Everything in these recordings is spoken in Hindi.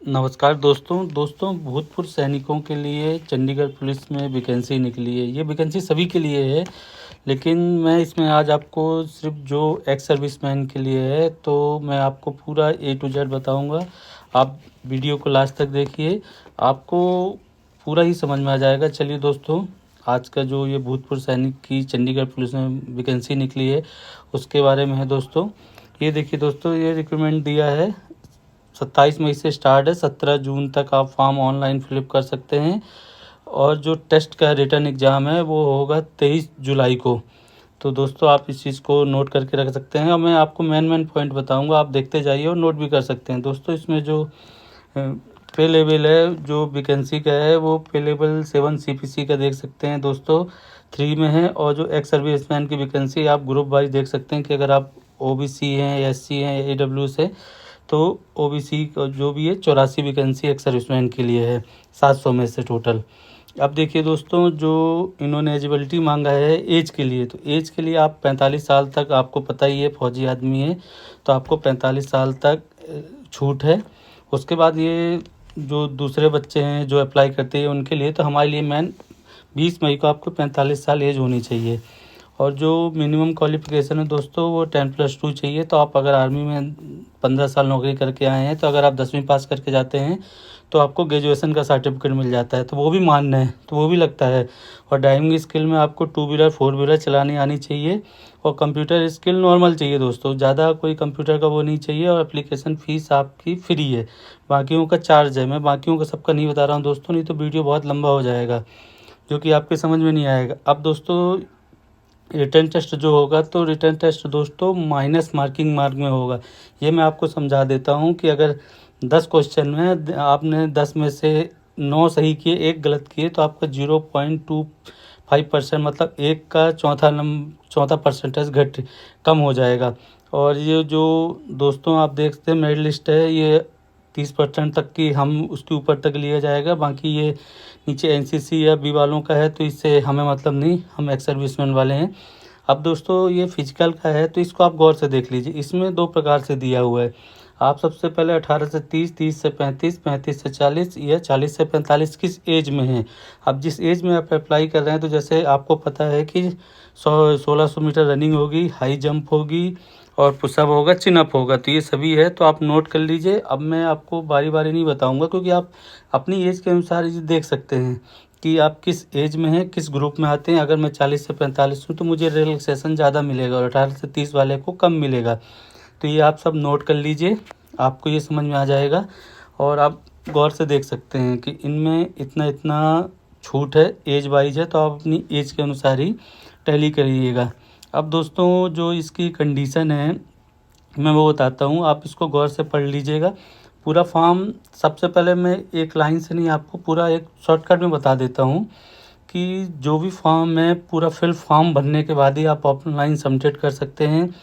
नमस्कार दोस्तों भूतपूर्व सैनिकों के लिए चंडीगढ़ पुलिस में वैकेंसी निकली है। ये वैकेंसी सभी के लिए है, लेकिन मैं इसमें आज आपको सिर्फ जो एक्स सर्विसमैन के लिए है, तो मैं आपको पूरा A to Z बताऊंगा। आप वीडियो को लास्ट तक देखिए, आपको पूरा ही समझ में आ जाएगा। चलिए दोस्तों, आज का जो ये भूतपूर्व सैनिक की चंडीगढ़ पुलिस में वैकेंसी निकली है उसके बारे में है दोस्तों। ये देखिए दोस्तों, ये रिक्रूटमेंट दिया है 27 मई से स्टार्ट है। 17 जून तक आप फॉर्म ऑनलाइन फिलअप कर सकते हैं, और जो टेस्ट का रिटर्न एग्ज़ाम है वो होगा 23 जुलाई को। तो दोस्तों, आप इस चीज़ को नोट करके रख सकते हैं, और मैं आपको मेन पॉइंट बताऊंगा, आप देखते जाइए और नोट भी कर सकते हैं। दोस्तों, इसमें जो पे लेवल है जो वैकेंसी का है, वो पे लेवल 7 CPC का देख सकते हैं दोस्तों, 3 में है। और जो एक्स सर्विसमैन की वैकेंसी आप ग्रुप वाइज देख सकते हैं कि अगर आप OBC हैं, SC हैं, AWS है, तो OBC का जो भी है 84 वैकेंसी एक्स सर्विसमैन के लिए है, 700 में से टोटल। अब देखिए दोस्तों, जो इन्होंने एजिबिलिटी मांगा है एज के लिए, तो एज के लिए आप 45 साल तक, आपको पता ही है फौजी आदमी है तो आपको 45 साल तक छूट है। उसके बाद ये जो दूसरे बच्चे हैं जो अप्लाई करते हैं उनके लिए, तो हमारे लिए मैन 20 मई को आपको 45 साल एज होनी चाहिए। और जो मिनिमम क्वालिफ़िकेशन है दोस्तों, वो 10+2 चाहिए। तो आप अगर आर्मी में 15 साल नौकरी करके आए हैं, तो अगर आप 10वीं पास करके जाते हैं तो आपको ग्रेजुएशन का सर्टिफिकेट मिल जाता है, तो वो भी मान्य है, तो वो भी लगता है। और ड्राइविंग स्किल में आपको 2 व्हीलर 4 व्हीलर चलानी आनी चाहिए, और कंप्यूटर स्किल नॉर्मल चाहिए दोस्तों, ज़्यादा कोई कंप्यूटर का वो नहीं चाहिए। और एप्लीकेशन फ़ीस आपकी फ्री है, बाकियों का चार्ज है। मैं बाकियों का सबका नहीं बता रहा हूँ दोस्तों, नहीं तो वीडियो बहुत लंबा हो जाएगा, जो कि आपके समझ में नहीं आएगा। अब दोस्तों, रिटर्न टेस्ट जो होगा, तो रिटर्न टेस्ट दोस्तों माइनस मार्किंग मार्क में होगा। ये मैं आपको समझा देता हूँ कि अगर 10 क्वेश्चन में आपने 10 में से 9 सही किए, 1 गलत किए, तो आपका 0.25% मतलब एक का चौथा परसेंटेज कम हो जाएगा। और ये जो दोस्तों आप देखते हैं मेरिट लिस्ट है, ये 30% तक की हम उसके ऊपर तक लिया जाएगा। बाकी ये नीचे NCC या बी वालों का है, तो इससे हमें मतलब नहीं, हम एक्स सर्विसमैन वाले हैं। अब दोस्तों, ये फिजिकल का है, तो इसको आप गौर से देख लीजिए। इसमें 2 प्रकार से दिया हुआ है। आप सबसे पहले 18 से 30, 30 से 35, 35 से 40 या 40 से 45 किस एज में हैं। अब जिस एज में आप अप्लाई कर रहे हैं, तो जैसे आपको पता है कि 1600 मीटर रनिंग होगी, हाई जंप होगी, और पुशअप होगा, चिनअप होगा, तो ये सभी है, तो आप नोट कर लीजिए। अब मैं आपको बारी बारी नहीं बताऊंगा, क्योंकि आप अपनी एज के अनुसार ये देख सकते हैं कि आप किस एज में हैं, किस ग्रुप में आते हैं। अगर मैं 40 से 45 हूँ तो मुझे रिलैक्सेशन ज़्यादा मिलेगा, और 18 से 30 वाले को कम मिलेगा। तो ये आप सब नोट कर लीजिए, आपको ये समझ में आ जाएगा। और आप गौर से देख सकते हैं कि इनमें इतना इतना छूट है, एज वाइज है, तो आप अपनी एज के अनुसार ही टैली करिएगा। अब दोस्तों, जो इसकी कंडीशन है मैं वो बताता हूँ, आप इसको गौर से पढ़ लीजिएगा पूरा फॉर्म। सबसे पहले मैं एक लाइन से नहीं, आपको पूरा एक शॉर्टकट में बता देता हूँ कि जो भी फॉर्म है, पूरा फिल फॉर्म भरने के बाद ही आप ऑनलाइन सबमिट कर सकते हैं।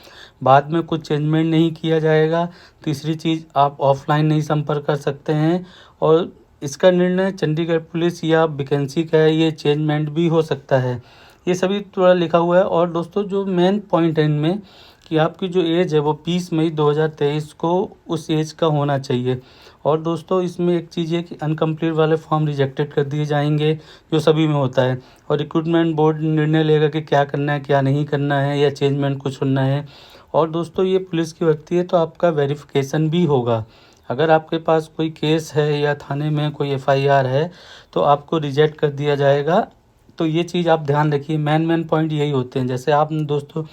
बाद में कुछ चेंजमेंट नहीं किया जाएगा। तीसरी चीज़, आप ऑफलाइन नहीं संपर्क कर सकते हैं, और इसका निर्णय चंडीगढ़ पुलिस या वैकेंसी का है, ये चेंजमेंट भी हो सकता है। ये सभी थोड़ा लिखा हुआ है। और दोस्तों, जो मेन पॉइंट है इनमें कि आपकी जो एज है वो 20 मई 2023 को उस एज का होना चाहिए। और दोस्तों, इसमें एक चीज़ है कि अनकम्प्लीट वाले फॉर्म रिजेक्टेड कर दिए जाएंगे, जो सभी में होता है। और रिक्रूटमेंट बोर्ड निर्णय लेगा कि क्या करना है, क्या नहीं करना है, या चेंजमेंट कुछ होना है। और दोस्तों, ये पुलिस की भर्ती है, तो आपका वेरिफिकेशन भी होगा। अगर आपके पास कोई केस है या थाने में कोई FIR है, तो आपको रिजेक्ट कर दिया जाएगा। तो ये चीज़ आप ध्यान रखिए, मेन पॉइंट यही होते हैं। जैसे आप दोस्तों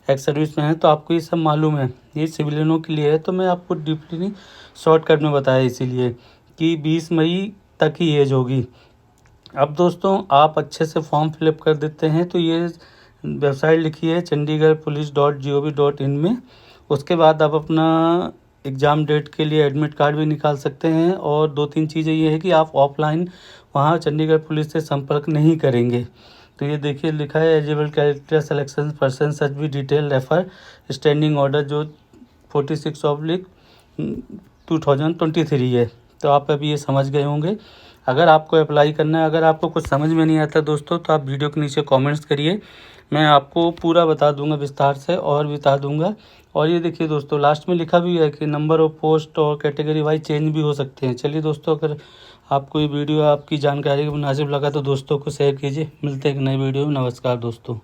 एक्स सर्विस में हैं, तो आपको ये सब मालूम है, ये सिविलियनों के लिए है, तो मैं आपको डीपली नहीं, शॉर्टकट में बताया इसीलिए कि 20 मई तक ही एज होगी। अब दोस्तों, आप अच्छे से फॉर्म फिलअप कर देते हैं, तो ये वेबसाइट लिखी है chandigarhpolice.gov.in में। उसके बाद आप अपना एग्ज़ाम डेट के लिए एडमिट कार्ड भी निकाल सकते हैं। और 2-3 चीज़ें ये है कि आप ऑफलाइन वहाँ चंडीगढ़ पुलिस से संपर्क नहीं करेंगे। तो ये देखिए लिखा है एलिजिबल कैरेक्टर सिलेक्शन पर्सन सच भी डिटेल रेफर स्टैंडिंग ऑर्डर जो 46/2023 है। तो आप अभी ये समझ गए होंगे। अगर आपको अप्लाई करना है, अगर आपको कुछ समझ में नहीं आता दोस्तों, तो आप वीडियो के नीचे कमेंट्स करिए, मैं आपको पूरा बता दूंगा, विस्तार से और बता दूंगा। और ये देखिए दोस्तों लास्ट में लिखा भी है कि नंबर ऑफ पोस्ट और कैटेगरी वाइज चेंज भी हो सकते हैं। चलिए दोस्तों, अगर आपको ये वीडियो आपकी जानकारी के मुनासिब लगा तो दोस्तों को शेयर कीजिए। मिलते हैं एक नई वीडियो में। नमस्कार दोस्तों।